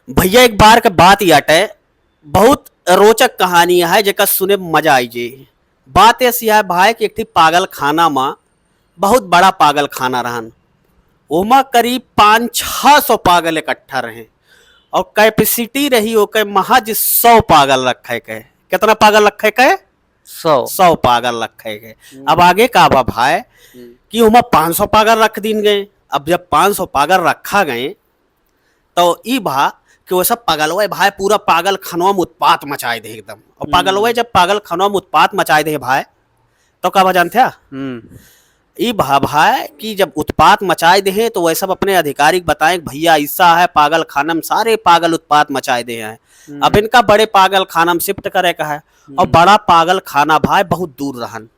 भैया एक बार के बात याटे बहुत रोचक कहानी है जेका सुने में मजा आई जे। बात ऐसी है भाई कि एक थी पागल खाना में बहुत बड़ा पागल खाना रहन। ओमा करीब 500-600 पागल इकट्ठा रहे और कैपेसिटी रही ओके महज 100 पागल रखे के। कितना पागल रखे के? 100 पागल रखे के। अब आगे का बा भाई कि ओमा 500 पागल रख दिन गए। अब जब 500 पागल रखा गए तो ई भा कि वो सब पागलवा भाई पूरा पागल खनवा में उत्पात मचाए दे एकदम। और पागलवा जब पागल खनवा में उत्पात मचाए दे भाई तो का जानते हैं ई भाई कि जब उत्पात मचाए दे तो वह सब अपने आधिकारिक बताएं भैया ऐसा है पागल खाना में सारे पागल उत्पात मचाए दे हैं। अब इनका बड़े पागल खाना में शिफ्ट करे का है और बड़ा पागल खाना भाई बहुत दूर रहन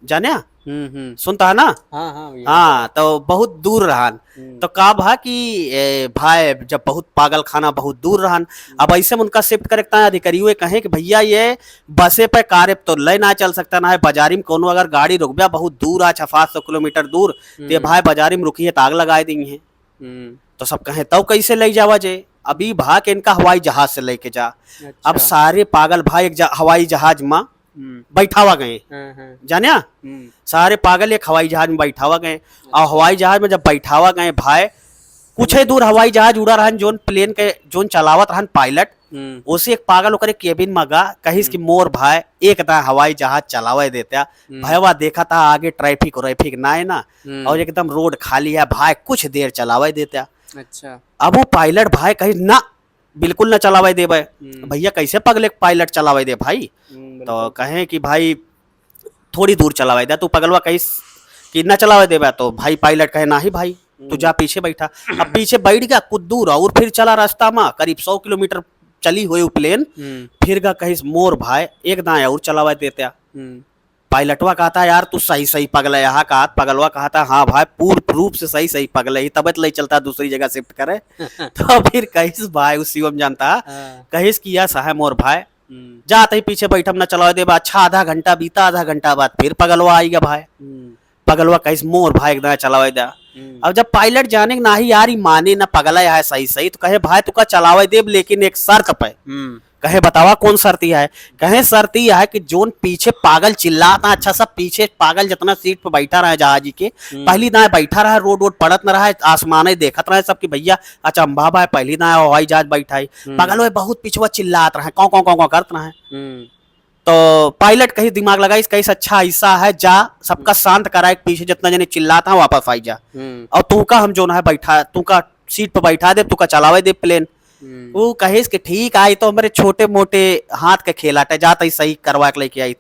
जाने सुनता है ना। हाँ तो बहुत दूर रहन तो का भा कि भाई जब बहुत पागल खाना बहुत दूर रहन अब ऐसे में उनका शिफ्ट करता है अधिकारियों कहे कि भैया ये बसे पे कार तो ले ना चल सकता ना है बाजारी में कोनो अगर गाड़ी रुक गया बहुत दूर आ 500 किलोमीटर दूर तो भाई बाजारी में रुकी है ताग लगाए देंगे तो सब कहे तब कैसे ले जावा जे। अभी भा के इनका हवाई जहाज से लेके जा। अब सारे पागल भाई एक हवाई जहाज में बैठावा गए जाने सारे पागल एक हवाई जहाज में बैठावा गए और हवाई जहाज में जब बैठावा गए भाई कुछ ही दूर हवाई जहाज उड़ा रहन जोन प्लेन के जोन चलावत रहन पायलट उसे एक पागल होकर केबिन में गा कहिस कि मोर भाई एक दा हवाई जहाज चलावे देता भैया देखा था आगे ट्रैफिक ना है ना और एकदम रोड खाली है भाई कुछ देर चलावे देता। अच्छा अब वो पायलट भाई कही ना बिल्कुल न चलावे दे भैया कैसे पगले पायलट चलावे दे भाई तो कहे कि भाई थोड़ी दूर चलावे दे तू पगलवा कहीं कि न चलावे दे तो भाई पायलट कहे ना ही भाई तू जा पीछे बैठा। अब पीछे बैठ गया कुछ दूर और फिर चला रास्ता में करीब 100 किलोमीटर चली हुई प्लेन फिर गा कहीं मोर भाई एक दाएं और चलावे देते। पायलटवा कहता यार तू सही पगला यहाँ कहा पगलवा कहता हाँ भाई पूर्ण रूप से सही पगला ही तबियत ले चलता दूसरी जगह शिफ्ट करे तो फिर कहिस भाई उस शिवम जानता कहिस कि यस है मोर भाई जाते ही पीछे बैठम न चला दे अच्छा आधा घंटा बीता आधा घंटा बाद फिर पगलवा आएगा भाई पगलवा कहिस मोर भाई एकदम चलावे दे। अब जब पायलट जाने ना ही यार माने ना पगला है सही तो कहे भाई तुका चलावे दे लेकिन एक शर्त पे कहे बतावा कौन शर्त है। कहे शर्त यह है कि जोन पीछे पागल चिल्लाता अच्छा सब पीछे पागल जितना सीट पे बैठा रहा जहाजी के पहली दाएं बैठा रहा रोड पड़त न रहा आसमान देखत रहे सबकी भैया अच्छा अम्बा भाई पहली दाएं हवाई जहाज बैठा पागल वो बहुत पिछुआ चिल्लात रहे कौ करत रहे तो पायलट कहीं दिमाग लगाई कहीं अच्छा ऐसा है जा सबका शांत कराए पीछे जितना जने चिल्लाता वापस आई जा और तुका हम जो है बैठा तुका सीट पे बैठा दे तुका चलावे दे प्लेन। वो कहे कि ठीक आई तो हमारे छोटे मोटे हाथ के खेलाटे जाता ही सही करवा के लेके आई।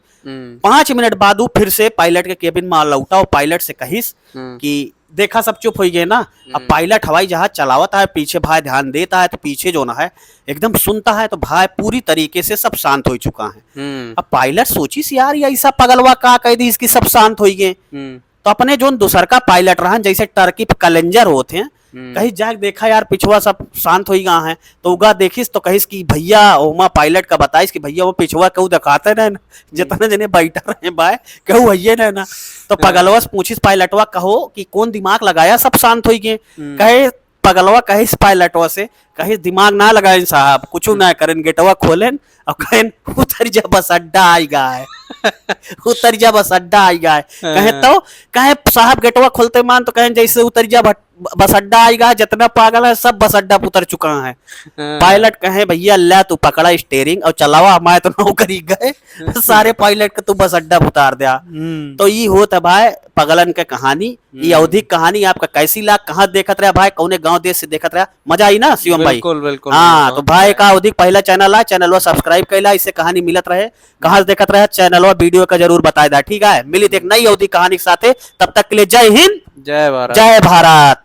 5 मिनट बाद फिर से पायलट के केबिन में लौटा और पायलट से कहिस कि देखा सब चुप हो गए ना। अब पायलट हवाई जहाज चलावता है पीछे भाई ध्यान देता है तो पीछे जो ना है एकदम सुनता है तो भाई पूरी तरीके से सब शांत हो चुका है। अब पायलट सोचिस यार ये ऐसा पगलवा का कह दी इसकी सब शांत हो गए तो अपने जो दूसर का पायलट रहा जैसे टर्की पे कलेंजर होते हैं कहीं जाके देखा यार पिछुआ सब शांत हो गया है तो उगा देखिस तो कहिस कि भैया ओमा पायलट का बताइस कि भैया वो पिछुआ कहू दिखाते रहे ना जितना जने बैठा रहे भाई कहू भैया ना ना तो पगलवा से पूछिस पायलटवा कहो कि कौन दिमाग लगाया सब शांत हो गए। कहे पगलवा कहिस पायलटवा से कहिस दिमाग ना लगाए साहब कुछ ना करें गेटवा खोलेन और कहें उतर जा बस अड्डा आई गाय उतर जा बस अड्डा आई गाय कहे तो कहे साहब गेटवा खोलते मान तो कहें जैसे उतर जा बस अड्डा आएगा जितना पागल है सब बस अड्डा उतर चुका है। पायलट कहे भैया ला तू पकड़ा स्टेयरिंग और चलावा हमारे तो नौकरी गए सारे पायलट का तू बस अड्डा उतार दिया। तो ये होता भाई पगलन के कहानी ये अवधिक कहानी आपका कैसी लाग कहाँ देखत रहा भाई कौने गांव देश से देखत रहा मजा आई ना शिवम भाई। बिल्कुल हाँ तो भाई का अवधिक पहला चैनल है चैनल सब्सक्राइब कैला इससे कहानी मिलत रहे कहाँ से देखत रहे चैनल वीडियो का जरूर बताए दा ठीक है। मिली एक नई अवधिक कहानी के साथ तब तक के लिए जय हिंद जय भारत। जय भारत।